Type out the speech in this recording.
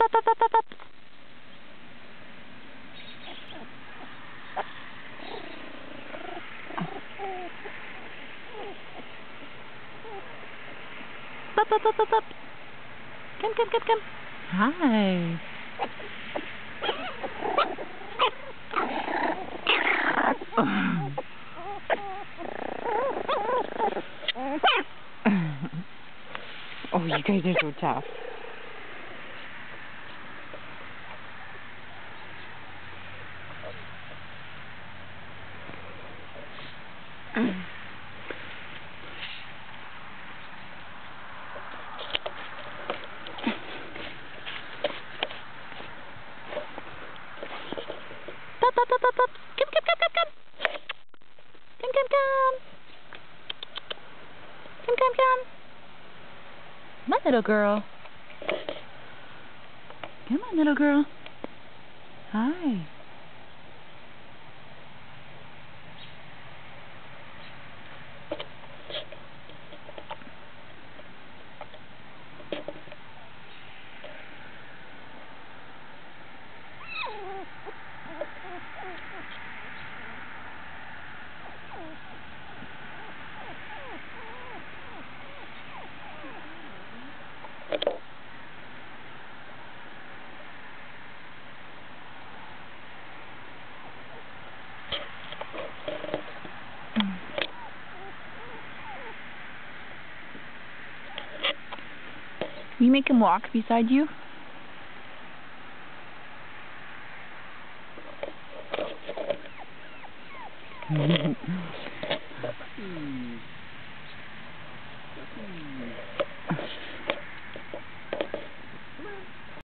up, up, up, up, up. Up, up, up, up, up. Come, come, come, come. Hi. Oh, you guys are so tough. Up, up, up, up, up. Come, come, come, come, come. Come, come, come. Come, come, come. My little girl. Come on, little girl. Hi. Will you make him walk beside you?